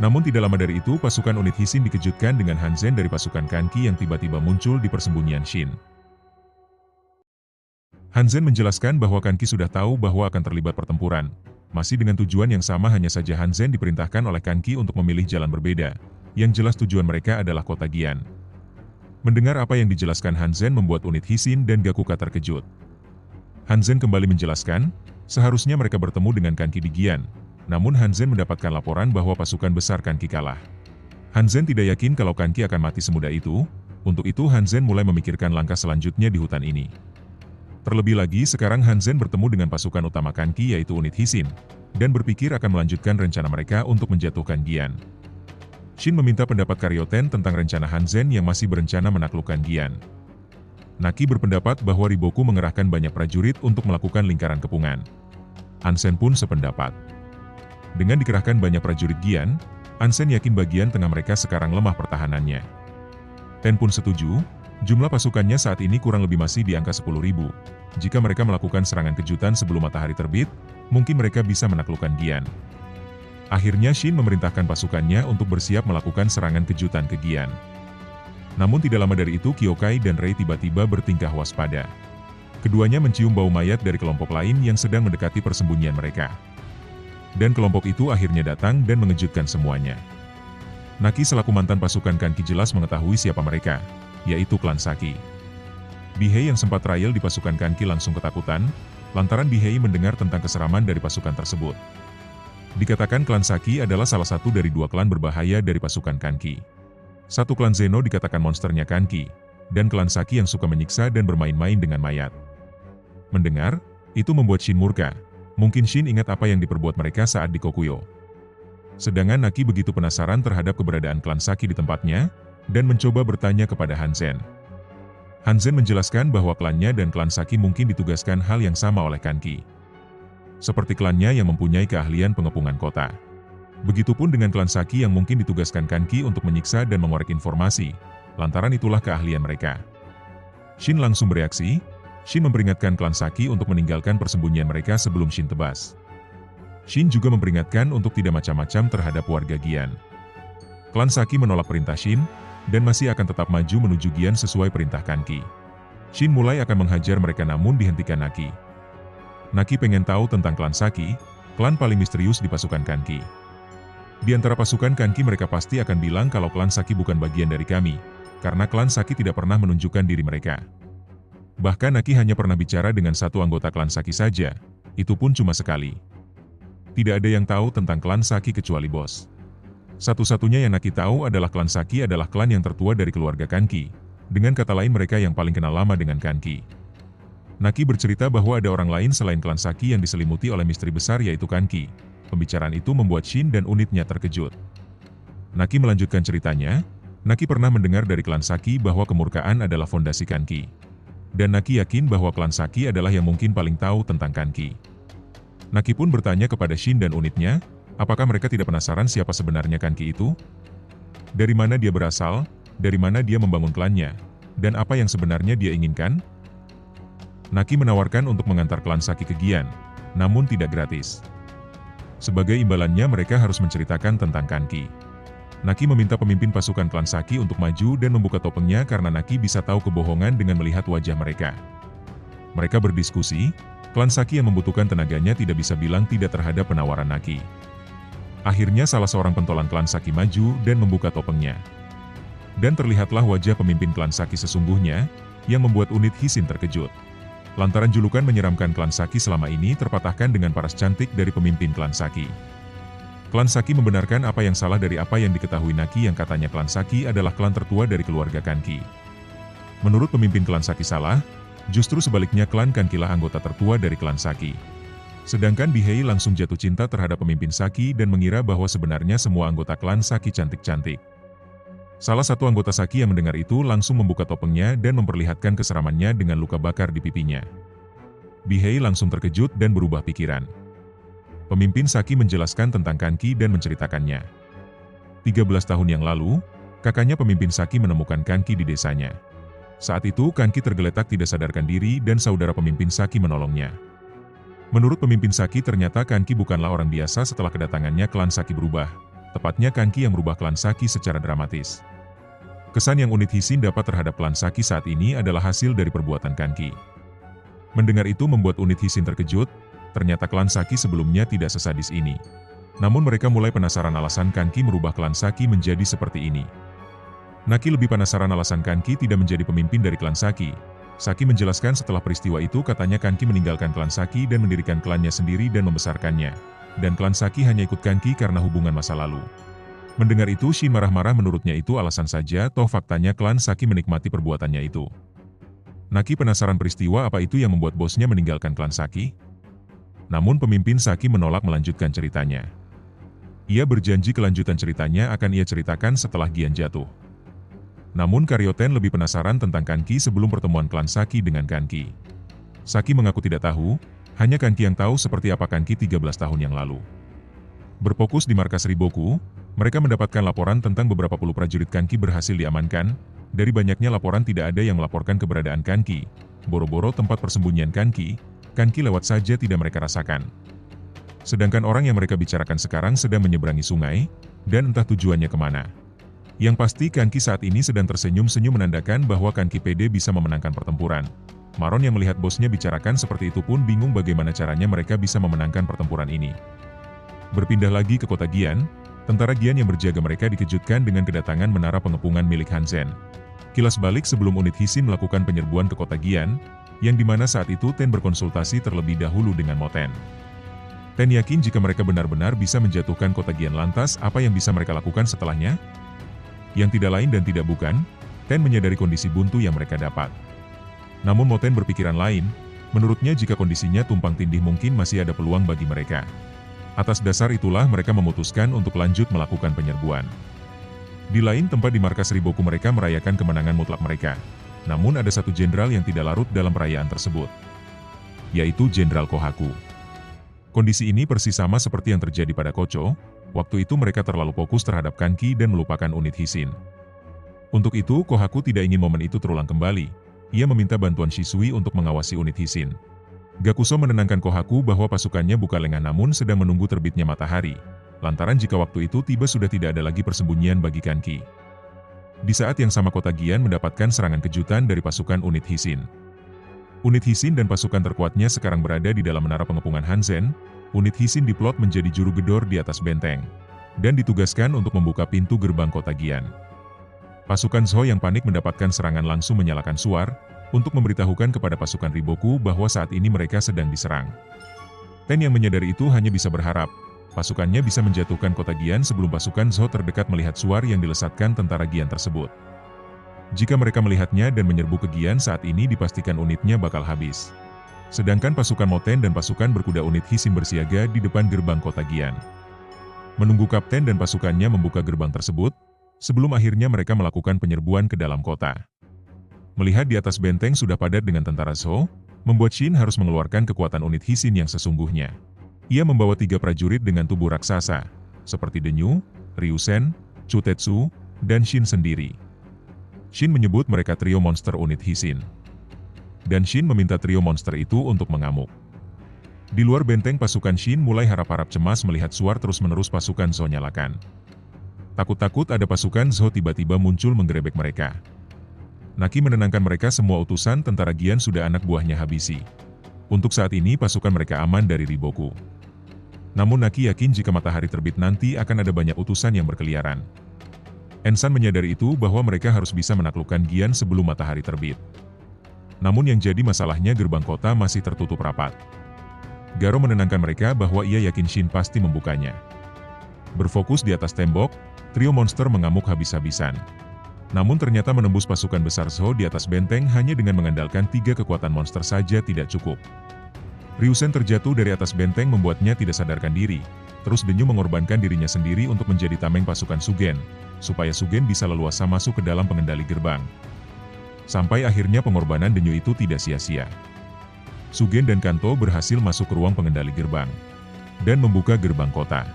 Namun tidak lama dari itu pasukan unit Hisin dikejutkan dengan Hanzen dari pasukan Kanki yang tiba-tiba muncul di persembunyian Shin. Hanzen menjelaskan bahwa Kanki sudah tahu bahwa akan terlibat pertempuran. Masih dengan tujuan yang sama, hanya saja Hanzen diperintahkan oleh Kanki untuk memilih jalan berbeda. Yang jelas tujuan mereka adalah kota Gian. Mendengar apa yang dijelaskan Hanzen membuat unit Hisin dan Gakuka terkejut. Hanzen kembali menjelaskan, seharusnya mereka bertemu dengan Kanki di Gian. Namun Hanzen mendapatkan laporan bahwa pasukan besar Kanki kalah. Hanzen tidak yakin kalau Kanki akan mati semudah itu. Untuk itu Hanzen mulai memikirkan langkah selanjutnya di hutan ini. Terlebih lagi sekarang Hanzen bertemu dengan pasukan utama Kanki yaitu unit Hisin, dan berpikir akan melanjutkan rencana mereka untuk menjatuhkan Gian. Shin meminta pendapat Karyoten tentang rencana Hanzen yang masih berencana menaklukkan Gian. Naki berpendapat bahwa Riboku mengerahkan banyak prajurit untuk melakukan lingkaran kepungan. Hansen pun sependapat. Dengan dikerahkan banyak prajurit Gian, Hansen yakin bagian tengah mereka sekarang lemah pertahanannya. Ten pun setuju, jumlah pasukannya saat ini kurang lebih masih di angka 10.000. Jika mereka melakukan serangan kejutan sebelum matahari terbit, mungkin mereka bisa menaklukkan Gian. Akhirnya Shin memerintahkan pasukannya untuk bersiap melakukan serangan kejutan ke Gian. Namun tidak lama dari itu Kyokai dan Rei tiba-tiba bertingkah waspada. Keduanya mencium bau mayat dari kelompok lain yang sedang mendekati persembunyian mereka. Dan kelompok itu akhirnya datang dan mengejutkan semuanya. Naki selaku mantan pasukan Kanki jelas mengetahui siapa mereka, yaitu klan Saki. Bihei yang sempat trial di pasukan Kanki langsung ketakutan, lantaran Bihei mendengar tentang keseraman dari pasukan tersebut. Dikatakan klan Saki adalah salah satu dari dua klan berbahaya dari pasukan Kanki. Satu klan Zeno dikatakan monsternya Kanki, dan klan Saki yang suka menyiksa dan bermain-main dengan mayat. Mendengar, itu membuat Shin murka. Mungkin Shin ingat apa yang diperbuat mereka saat di Kokuyo. Sedangkan Naki begitu penasaran terhadap keberadaan klan Saki di tempatnya, dan mencoba bertanya kepada Hanzen. Hanzen menjelaskan bahwa klannya dan klan Saki mungkin ditugaskan hal yang sama oleh Kanki. Seperti klannya yang mempunyai keahlian pengepungan kota. Begitupun dengan klan Saki yang mungkin ditugaskan Kanki untuk menyiksa dan mengorek informasi, lantaran itulah keahlian mereka. Shin langsung bereaksi. Shin memperingatkan klan Saki untuk meninggalkan persembunyian mereka sebelum Shin tebas. Shin juga memperingatkan untuk tidak macam-macam terhadap warga Gian. Klan Saki menolak perintah Shin, dan masih akan tetap maju menuju Gian sesuai perintah Kanki. Shin mulai akan menghajar mereka namun dihentikan Naki. Naki pengen tahu tentang klan Saki, klan paling misterius di pasukan Kanki. Di antara pasukan Kanki mereka pasti akan bilang kalau klan Saki bukan bagian dari kami, karena klan Saki tidak pernah menunjukkan diri mereka. Bahkan Naki hanya pernah bicara dengan satu anggota klan Saki saja, itu pun cuma sekali. Tidak ada yang tahu tentang klan Saki kecuali bos. Satu-satunya yang Naki tahu adalah klan Saki adalah klan yang tertua dari keluarga Kanki, dengan kata lain mereka yang paling kenal lama dengan Kanki. Naki bercerita bahwa ada orang lain selain klan Saki yang diselimuti oleh misteri besar yaitu Kanki. Pembicaraan itu membuat Shin dan unitnya terkejut. Naki melanjutkan ceritanya, Naki pernah mendengar dari klan Saki bahwa kemurkaan adalah fondasi Kanki. Dan Naki yakin bahwa klan Saki adalah yang mungkin paling tahu tentang Kanki. Naki pun bertanya kepada Shin dan unitnya, apakah mereka tidak penasaran siapa sebenarnya Kanki itu? Dari mana dia berasal, dari mana dia membangun klannya, dan apa yang sebenarnya dia inginkan? Naki menawarkan untuk mengantar klan Saki ke Gian, namun tidak gratis. Sebagai imbalannya mereka harus menceritakan tentang Kanki. Naki meminta pemimpin pasukan klan Saki untuk maju dan membuka topengnya karena Naki bisa tahu kebohongan dengan melihat wajah mereka. Mereka berdiskusi, klan Saki yang membutuhkan tenaganya tidak bisa bilang tidak terhadap penawaran Naki. Akhirnya salah seorang pentolan klan Saki maju dan membuka topengnya. Dan terlihatlah wajah pemimpin klan Saki sesungguhnya, yang membuat unit Hisin terkejut. Lantaran julukan menyeramkan klan Saki selama ini terpatahkan dengan paras cantik dari pemimpin klan Saki. Klan Saki membenarkan apa yang salah dari apa yang diketahui Naki yang katanya klan Saki adalah klan tertua dari keluarga Kanki. Menurut pemimpin klan Saki salah, justru sebaliknya klan Kanki lah anggota tertua dari klan Saki. Sedangkan Bihei langsung jatuh cinta terhadap pemimpin Saki dan mengira bahwa sebenarnya semua anggota klan Saki cantik-cantik. Salah satu anggota Saki yang mendengar itu langsung membuka topengnya dan memperlihatkan keseramannya dengan luka bakar di pipinya. Bihei langsung terkejut dan berubah pikiran. Pemimpin Saki menjelaskan tentang Kanki dan menceritakannya. 13 tahun yang lalu, kakaknya pemimpin Saki menemukan Kanki di desanya. Saat itu Kanki tergeletak tidak sadarkan diri dan saudara pemimpin Saki menolongnya. Menurut pemimpin Saki ternyata Kanki bukanlah orang biasa setelah kedatangannya klan Saki berubah. tepatnya Kanki yang merubah klan Saki secara dramatis. Kesan yang unit Hishin dapat terhadap klan Saki saat ini adalah hasil dari perbuatan Kanki. Mendengar itu membuat unit Hishin terkejut, ternyata klan Saki sebelumnya tidak sesadis ini. Namun mereka mulai penasaran alasan Kanki merubah klan Saki menjadi seperti ini. Naki lebih penasaran alasan Kanki tidak menjadi pemimpin dari klan Saki. Saki menjelaskan setelah peristiwa itu katanya Kanki meninggalkan klan Saki dan mendirikan klannya sendiri dan membesarkannya. Dan klan Saki hanya ikut Kanki karena hubungan masa lalu. Mendengar itu Shin marah-marah, menurutnya itu alasan saja, toh faktanya klan Saki menikmati perbuatannya itu. Naki penasaran peristiwa apa itu yang membuat bosnya meninggalkan klan Saki. Namun pemimpin Saki menolak melanjutkan ceritanya. Ia berjanji kelanjutan ceritanya akan ia ceritakan setelah Gian jatuh. Namun Karyoten lebih penasaran tentang Kanki sebelum pertemuan klan Saki dengan Kanki. Saki mengaku tidak tahu, hanya Kanki yang tahu seperti apa Kanki 13 tahun yang lalu. Berfokus di markas Riboku, mereka mendapatkan laporan tentang beberapa puluh prajurit Kanki berhasil diamankan. Dari banyaknya laporan tidak ada yang melaporkan keberadaan Kanki. Boro-boro tempat persembunyian Kanki lewat saja tidak mereka rasakan. Sedangkan orang yang mereka bicarakan sekarang sedang menyeberangi sungai, dan entah tujuannya kemana. Yang pasti Kanki saat ini sedang tersenyum-senyum menandakan bahwa Kanki pede bisa memenangkan pertempuran. Maron yang melihat bosnya bicarakan seperti itu pun bingung bagaimana caranya mereka bisa memenangkan pertempuran ini. Berpindah lagi ke kota Gian, tentara Gian yang berjaga mereka dikejutkan dengan kedatangan menara pengepungan milik Hanzen. Kilas balik sebelum unit Hishin melakukan penyerbuan ke kota Gian, yang dimana saat itu Ten berkonsultasi terlebih dahulu dengan Moten. Ten yakin jika mereka benar-benar bisa menjatuhkan kota Gian, lantas apa yang bisa mereka lakukan setelahnya? Yang tidak lain dan tidak bukan, Ten menyadari kondisi buntu yang mereka dapat. Namun Moten berpikiran lain, menurutnya jika kondisinya tumpang tindih mungkin masih ada peluang bagi mereka. Atas dasar itulah mereka memutuskan untuk lanjut melakukan penyerbuan. Di lain tempat di markas Riboku mereka merayakan kemenangan mutlak mereka. Namun ada satu jenderal yang tidak larut dalam perayaan tersebut, yaitu Jenderal Kohaku. Kondisi ini persis sama seperti yang terjadi pada Kocho, waktu itu mereka terlalu fokus terhadap Kanki dan melupakan unit Hishin. Untuk itu Kohaku tidak ingin momen itu terulang kembali, ia meminta bantuan Shisui untuk mengawasi unit Hishin. Gakuso menenangkan Kohaku bahwa pasukannya bukan lengah namun sedang menunggu terbitnya matahari, lantaran jika waktu itu tiba sudah tidak ada lagi persembunyian bagi Kanki. Di saat yang sama kota Gian mendapatkan serangan kejutan dari pasukan unit Hishin. Unit Hishin dan pasukan terkuatnya sekarang berada di dalam menara pengepungan Hanzen. Unit Hishin diplot menjadi juru gedor di atas benteng, dan ditugaskan untuk membuka pintu gerbang kota Gian. Pasukan Zhou yang panik mendapatkan serangan langsung menyalakan suar, untuk memberitahukan kepada pasukan Riboku bahwa saat ini mereka sedang diserang. Ten yang menyadari itu hanya bisa berharap, pasukannya bisa menjatuhkan kota Gian sebelum pasukan Zhou terdekat melihat suar yang dilesatkan tentara Gian tersebut. Jika mereka melihatnya dan menyerbu ke Gian saat ini dipastikan unitnya bakal habis. Sedangkan pasukan Moten dan pasukan berkuda unit Hishin bersiaga di depan gerbang kota Gian. Menunggu kapten dan pasukannya membuka gerbang tersebut, sebelum akhirnya mereka melakukan penyerbuan ke dalam kota. Melihat di atas benteng sudah padat dengan tentara Zhou, membuat Shin harus mengeluarkan kekuatan unit Hishin yang sesungguhnya. Ia membawa 3 prajurit dengan tubuh raksasa, seperti Denyu, Ryusen, Chutetsu, dan Shin sendiri. Shin menyebut mereka trio monster unit Hishin. Dan Shin meminta trio monster itu untuk mengamuk. Di luar benteng pasukan Shin mulai harap-harap cemas melihat suar terus-menerus pasukan Zhou nyalakan. Takut-takut ada pasukan Zhou tiba-tiba muncul menggerebek mereka. Naki menenangkan mereka, semua utusan tentara Gian sudah anak buahnya habisi. Untuk saat ini pasukan mereka aman dari Riboku. Namun Naki yakin jika matahari terbit nanti akan ada banyak utusan yang berkeliaran. Ensan menyadari itu bahwa mereka harus bisa menaklukkan Gian sebelum matahari terbit. Namun yang jadi masalahnya gerbang kota masih tertutup rapat. Garo menenangkan mereka bahwa ia yakin Shin pasti membukanya. Berfokus di atas tembok, trio monster mengamuk habis-habisan. Namun ternyata menembus pasukan besar Zhou di atas benteng hanya dengan mengandalkan 3 kekuatan monster saja tidak cukup. Ryusen terjatuh dari atas benteng membuatnya tidak sadarkan diri. Terus Denyu mengorbankan dirinya sendiri untuk menjadi tameng pasukan Sugen, supaya Sugen bisa leluasa masuk ke dalam pengendali gerbang. Sampai akhirnya pengorbanan Denyu itu tidak sia-sia. Sugen dan Kanto berhasil masuk ke ruang pengendali gerbang, dan membuka gerbang kota.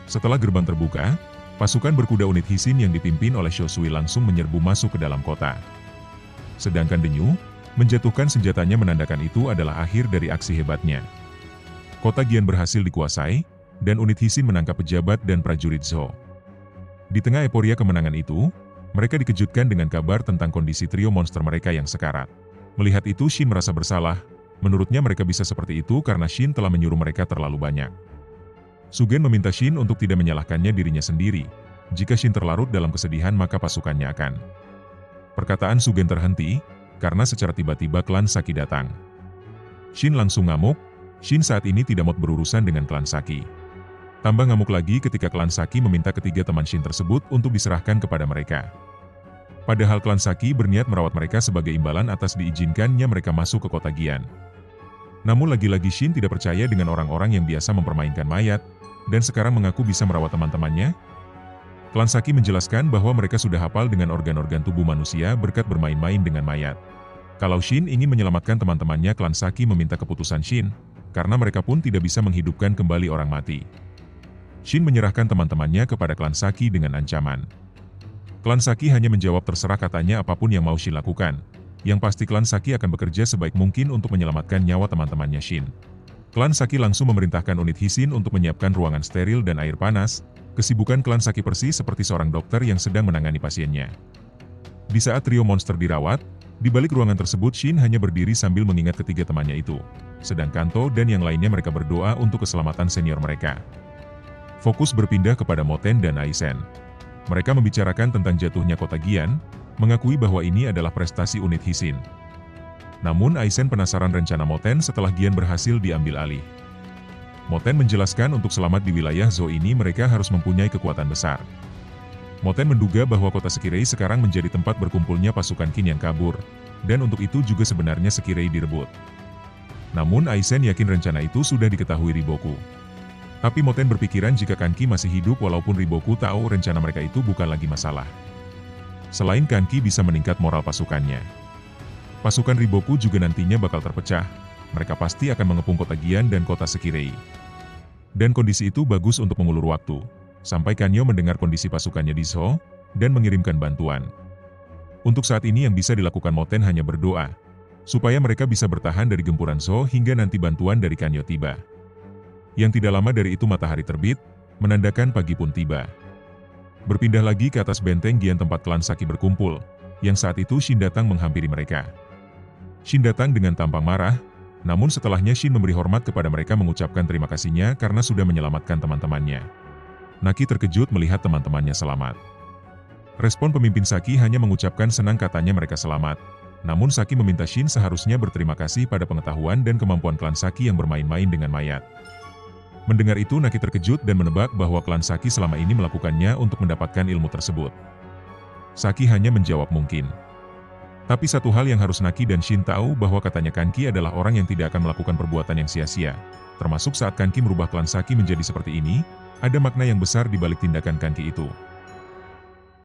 Setelah gerbang terbuka, pasukan berkuda unit Hishin yang dipimpin oleh Shosui langsung menyerbu masuk ke dalam kota. Sedangkan Denyu, menjatuhkan senjatanya menandakan itu adalah akhir dari aksi hebatnya. Kota Gian berhasil dikuasai, dan unit Hisin menangkap pejabat dan prajurit Zhou. Di tengah euforia kemenangan itu, mereka dikejutkan dengan kabar tentang kondisi trio monster mereka yang sekarat. Melihat itu Shin merasa bersalah, menurutnya mereka bisa seperti itu karena Shin telah menyuruh mereka terlalu banyak. Sugen meminta Shin untuk tidak menyalahkannya dirinya sendiri. Jika Shin terlarut dalam kesedihan maka pasukannya akan. Perkataan Sugen terhenti, karena secara tiba-tiba klan Saki datang. Shin langsung ngamuk, Shin saat ini tidak mau berurusan dengan klan Saki. Tambah ngamuk lagi ketika klan Saki meminta ketiga teman Shin tersebut untuk diserahkan kepada mereka. Padahal klan Saki berniat merawat mereka sebagai imbalan atas diizinkannya mereka masuk ke kota Gian. Namun lagi-lagi Shin tidak percaya dengan orang-orang yang biasa mempermainkan mayat, dan sekarang mengaku bisa merawat teman-temannya. Klan Saki menjelaskan bahwa mereka sudah hafal dengan organ-organ tubuh manusia berkat bermain-main dengan mayat. Kalau Shin ingin menyelamatkan teman-temannya, klan Saki meminta keputusan Shin, karena mereka pun tidak bisa menghidupkan kembali orang mati. Shin menyerahkan teman-temannya kepada klan Saki dengan ancaman. Klan Saki hanya menjawab terserah katanya apapun yang mau Shin lakukan. Yang pasti klan Saki akan bekerja sebaik mungkin untuk menyelamatkan nyawa teman-temannya Shin. Klan Saki langsung memerintahkan unit Hisin untuk menyiapkan ruangan steril dan air panas. Kesibukan klan Saki persis seperti seorang dokter yang sedang menangani pasiennya. Di saat trio monster dirawat, di balik ruangan tersebut Shin hanya berdiri sambil mengingat ketiga temannya itu. Sedang Kanto dan yang lainnya mereka berdoa untuk keselamatan senior mereka. Fokus berpindah kepada Moten dan Aizen. Mereka membicarakan tentang jatuhnya kota Gian, mengakui bahwa ini adalah prestasi unit Hisin. Namun Aizen penasaran rencana Moten setelah Gian berhasil diambil alih. Moten menjelaskan untuk selamat di wilayah Zhou ini mereka harus mempunyai kekuatan besar. Moten menduga bahwa kota Sekirei sekarang menjadi tempat berkumpulnya pasukan Qin yang kabur, dan untuk itu juga sebenarnya Sekirei direbut. Namun Aizen yakin rencana itu sudah diketahui Riboku. Tapi Moten berpikiran jika Kanki masih hidup walaupun Riboku tahu rencana mereka itu bukan lagi masalah. Selain Kanki bisa meningkat moral pasukannya. Pasukan Riboku juga nantinya bakal terpecah, mereka pasti akan mengepung kota Gian dan kota Sekirei. Dan kondisi itu bagus untuk mengulur waktu, sampai Kanyo mendengar kondisi pasukannya di Zhou, dan mengirimkan bantuan. Untuk saat ini yang bisa dilakukan Moten hanya berdoa, supaya mereka bisa bertahan dari gempuran Zhou hingga nanti bantuan dari Kanyo tiba. Yang tidak lama dari itu matahari terbit, menandakan pagi pun tiba. Berpindah lagi ke atas benteng Gian tempat klan Saki berkumpul, yang saat itu Shin datang menghampiri mereka. Shin datang dengan tampang marah, namun setelahnya Shin memberi hormat kepada mereka mengucapkan terima kasihnya karena sudah menyelamatkan teman-temannya. Naki terkejut melihat teman-temannya selamat. Respon pemimpin Saki hanya mengucapkan senang katanya mereka selamat, namun Saki meminta Shin seharusnya berterima kasih pada pengetahuan dan kemampuan klan Saki yang bermain-main dengan mayat. Mendengar itu Naki terkejut dan menebak bahwa klan Saki selama ini melakukannya untuk mendapatkan ilmu tersebut. Saki hanya menjawab mungkin. Tapi satu hal yang harus Naki dan Shin tahu bahwa katanya Kanki adalah orang yang tidak akan melakukan perbuatan yang sia-sia. Termasuk saat Kanki merubah klan Saki menjadi seperti ini, ada makna yang besar di balik tindakan Kanki itu.